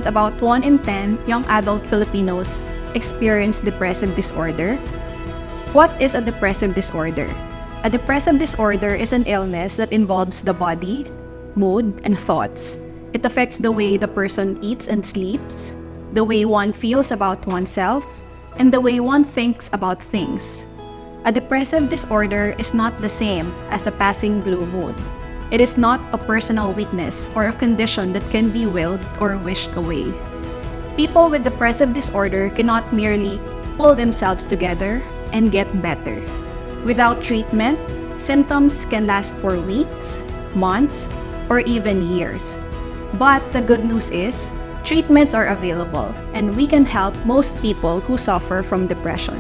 that about 1 in 10 young adult Filipinos experience depressive disorder. What is a depressive disorder? A depressive disorder is an illness that involves the body, mood, and thoughts. It affects the way the person eats and sleeps, the way one feels about oneself, and the way one thinks about things. A depressive disorder is not the same as a passing blue mood. It is not a personal weakness or a condition that can be willed or wished away. People with depressive disorder cannot merely pull themselves together and get better. Without treatment, symptoms can last for weeks, months, or even years. But the good news is, treatments are available and we can help most people who suffer from depression.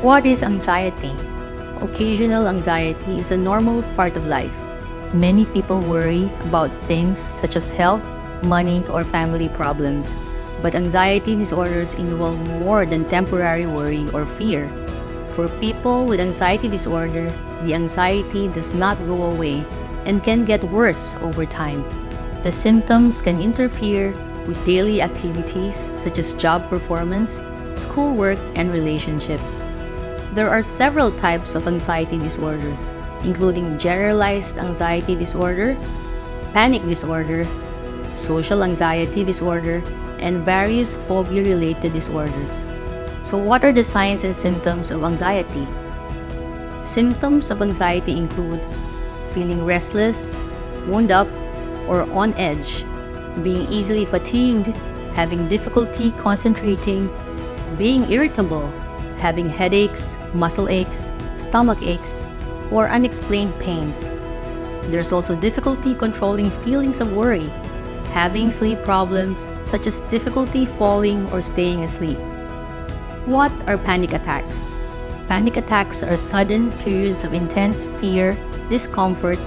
What is anxiety? Occasional anxiety is a normal part of life. Many people worry about things such as health, money, or family problems. But anxiety disorders involve more than temporary worry or fear. For people with anxiety disorder, the anxiety does not go away and can get worse over time. The symptoms can interfere with daily activities such as job performance, schoolwork, and relationships. There are several types of anxiety disorders, including generalized anxiety disorder, panic disorder, social anxiety disorder, and various phobia-related disorders. So what are the signs and symptoms of anxiety? Symptoms of anxiety include feeling restless, wound up, or on edge, being easily fatigued, having difficulty concentrating, being irritable, having headaches, muscle aches, stomach aches, or unexplained pains. There's also difficulty controlling feelings of worry, having sleep problems such as difficulty falling or staying asleep. What are panic attacks? Panic attacks are sudden periods of intense fear, discomfort,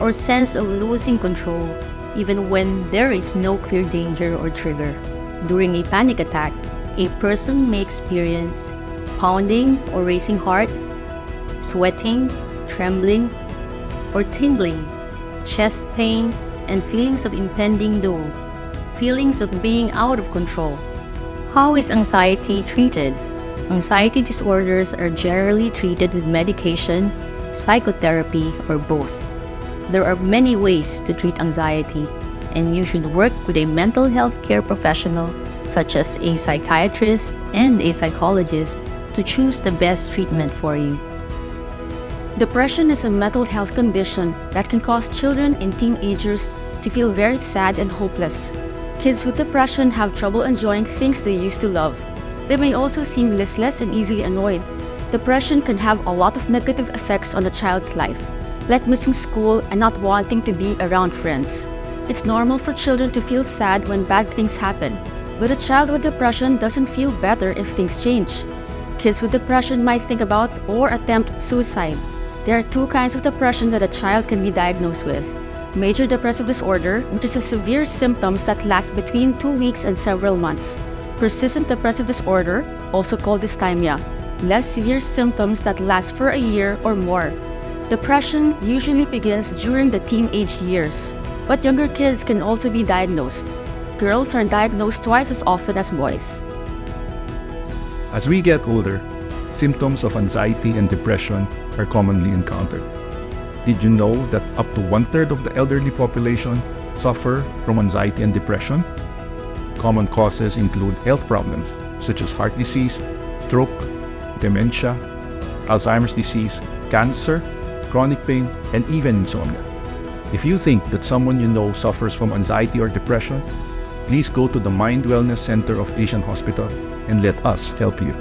or sense of losing control, even when there is no clear danger or trigger. During a panic attack, a person may experience pounding or racing heart, sweating, trembling, or tingling, chest pain, and feelings of impending doom, feelings of being out of control. How is anxiety treated? Anxiety disorders are generally treated with medication, psychotherapy, or both. There are many ways to treat anxiety, and you should work with a mental health care professional such as a psychiatrist and a psychologist to choose the best treatment for you. Depression is a mental health condition that can cause children and teenagers to feel very sad and hopeless. Kids with depression have trouble enjoying things they used to love. They may also seem listless and easily annoyed. Depression can have a lot of negative effects on a child's life, like missing school and not wanting to be around friends. It's normal for children to feel sad when bad things happen, but a child with depression doesn't feel better if things change. Kids with depression might think about or attempt suicide. There are two kinds of depression that a child can be diagnosed with. Major depressive disorder, which is a severe symptoms that last between 2 weeks and several months. Persistent depressive disorder, also called dysthymia, less severe symptoms that last for a year or more. Depression usually begins during the teenage years, but younger kids can also be diagnosed. Girls are diagnosed twice as often as boys. As we get older, symptoms of anxiety and depression are commonly encountered. Did you know that up to 1/3 of the elderly population suffer from anxiety and depression? Common causes include health problems such as heart disease, stroke, dementia, Alzheimer's disease, cancer, chronic pain, and even insomnia. If you think that someone you know suffers from anxiety or depression, please go to the Mind Wellness Center of Asian Hospital and let us help you.